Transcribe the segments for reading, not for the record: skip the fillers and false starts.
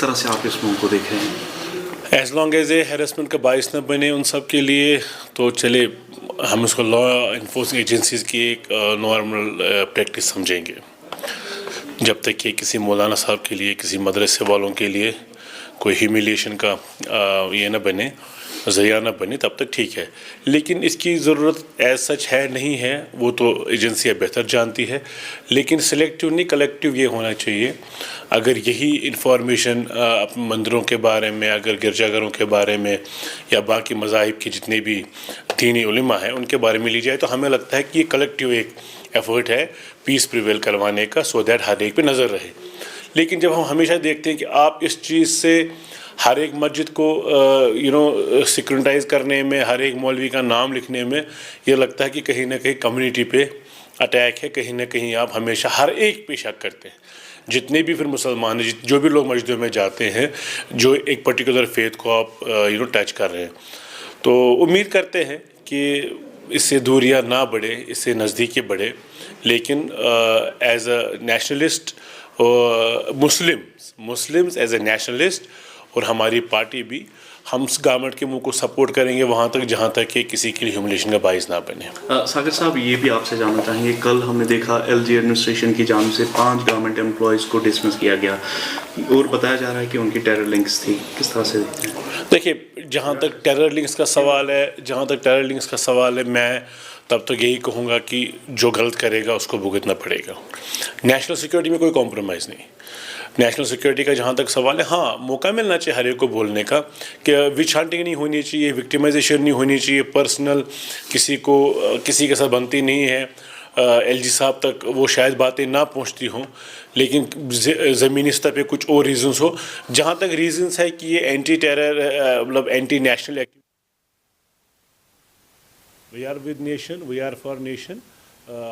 طرح سے آپ اس موضوع کو دیکھ رہے ہیں؟ As long as a harassment کا باعث نہ بنے ان سب کے لیے تو چلے ہم اس کو لا انفورسنگ ایجنسیز کی ایک نارمل پریکٹس سمجھیں گے. جب تک کہ کسی مولانا صاحب کے لیے کسی مدرسے والوں کے لیے کوئی ہیومیلیشن کا یہ نہ بنے ذریعہ نہ بنے تب تک ٹھیک ہے. لیکن اس کی ضرورت ایز سچ ہے نہیں ہے وہ تو ایجنسیاں بہتر جانتی ہے. لیکن سلیکٹیو نہیں کلیکٹیو یہ ہونا چاہیے. اگر یہی انفارمیشن مندروں کے بارے میں اگر گرجا گھروں کے بارے میں یا باقی مذاہب کے جتنے بھی دینی علماء ہیں ان کے بارے میں لی جائے تو ہمیں لگتا ہے کہ یہ کلیکٹیو ایک ایفرٹ ہے پیس پریویل کروانے کا سو دیٹ ہر ایک پہ نظر رہے. لیکن جب ہم ہمیشہ دیکھتے ہیں کہ آپ اس چیز سے ہر ایک مسجد کو سیکرنٹائز کرنے میں ہر ایک مولوی کا نام لکھنے میں یہ لگتا ہے کہ کہیں نہ کہیں کمیونٹی پہ اٹیک ہے. کہیں نہ کہیں آپ ہمیشہ ہر ایک پہ شک کرتے ہیں. جتنے بھی پھر مسلمان ہیں جو بھی لوگ مسجدوں میں جاتے ہیں جو ایک پرٹیکولر فیتھ کو آپ ٹچ کر رہے ہیں تو امید کرتے ہیں کہ اس سے دوریاں نہ بڑھے اس سے نزدیکی بڑھے. لیکن as a nationalist Muslims as a nationalist اور ہماری پارٹی بھی ہم گورنمنٹ کے منہ کو سپورٹ کریں گے وہاں تک جہاں تک کہ کسی کے لیے ہیوملیشن کا باعث نہ بنے. ساگر صاحب یہ بھی آپ سے جاننا چاہیں گے کل ہم نے دیکھا ایل جی ایڈمنسٹریشن کی جانب سے 5 گورنمنٹ امپلائیز کو ڈسمس کیا گیا اور بتایا جا رہا ہے کہ ان کی ٹیرر لنکس تھی. کس طرح سے دیکھتے ہیں؟ دیکھیے جہاں تک ٹیرر لنکس کا سوال ہے میں تب تک یہی کہوں گا کہ جو غلط کرے گا اس کو بھگتنا پڑے گا. نیشنل سیکورٹی میں کوئی کمپرومائز نہیں. نیشنل سیکورٹی کا جہاں تک سوال ہے ہاں موقع ملنا چاہیے ہر ایک کو بولنے کا کہ وچ ہنٹنگ نہیں ہونی چاہیے وکٹمائزیشن نہیں ہونی چاہیے پرسنل کسی کے ساتھ بنتی نہیں ہے. ایل جی صاحب تک وہ شاید باتیں نہ پہنچتی ہوں لیکن زمینی سطح پہ کچھ اور ریزنس ہو. جہاں تک ریزنس ہے کہ یہ اینٹی ٹیرر مطلب anti national activity we are with nation we are for nation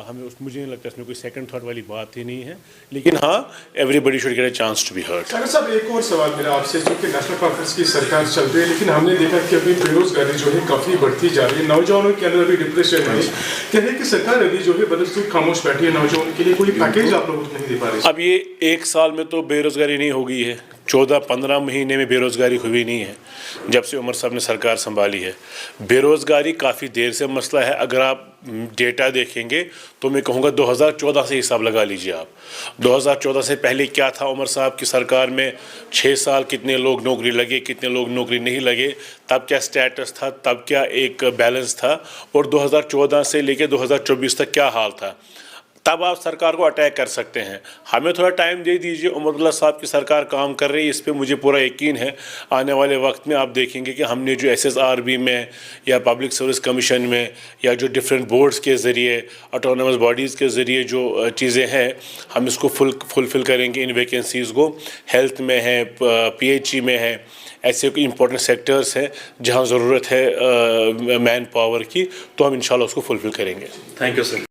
ہمیں مجھے نہیں لگتا اس میں کوئی سیکنڈ تھاٹ والی بات ہی نہیں ہے. لیکن ہاں everybody should get a chance to be heard. Sagar صاحب ایک اور سوال میرا آپ سے جو کہ نیشنل کانفرنس کی سرکار چل رہی ہے لیکن ہم نے دیکھا کہ ابھی بے روزگاری جو ہے کافی بڑھتی جا رہی ہے. نوجوانوں کے اندر ابھی ڈپریشن ہے کہتے ہیں کہ سرکار ابھی جو ہے بدستور خاموش بیٹھی ہے نوجوانوں کے لیے کوئی پیکیج آپ لوگوں کو نہیں دے پا رہے. اب یہ 1 سال میں تو بے روزگاری نہیں ہو گئی ہے 14-15 مہینے میں بے روزگاری ہوئی نہیں ہے جب سے عمر صاحب نے سرکار سنبھالی ہے. بے روزگاری کافی دیر سے مسئلہ ہے. اگر آپ ڈیٹا دیکھیں گے تو میں کہوں گا 2014 سے حساب لگا لیجیے آپ. 2014 سے پہلے کیا تھا عمر صاحب کی سرکار میں 6 سال کتنے لوگ نوکری لگے کتنے لوگ نوکری نہیں لگے تب کیا سٹیٹس تھا تب کیا ایک بیلنس تھا اور 2014 سے لے کے 2024 تک کیا حال تھا. تب آپ سرکار کو اٹیک کر سکتے ہیں. ہمیں تھوڑا ٹائم دے دیجیے. عمر اللہ صاحب کی سرکار کام کر رہی ہے اس پہ مجھے پورا یقین ہے. آنے والے وقت میں آپ دیکھیں گے کہ ہم نے جو ایس ایس آر بی میں یا پبلک سروس کمیشن میں یا جو ڈفرینٹ بورڈز کے ذریعے آٹونومس باڈیز کے ذریعے جو چیزیں ہیں ہم اس کو فلفل کریں گے. ان ویکینسیز کو ہیلتھ میں ہے پی ایچ ای میں ہے ایسے کوئی امپورٹنٹ سیکٹرز ہیں جہاں ضرورت ہے مین پاور کی تو ہم انشاءاللہ اس کو فلفل کریں گے. Thank you sir.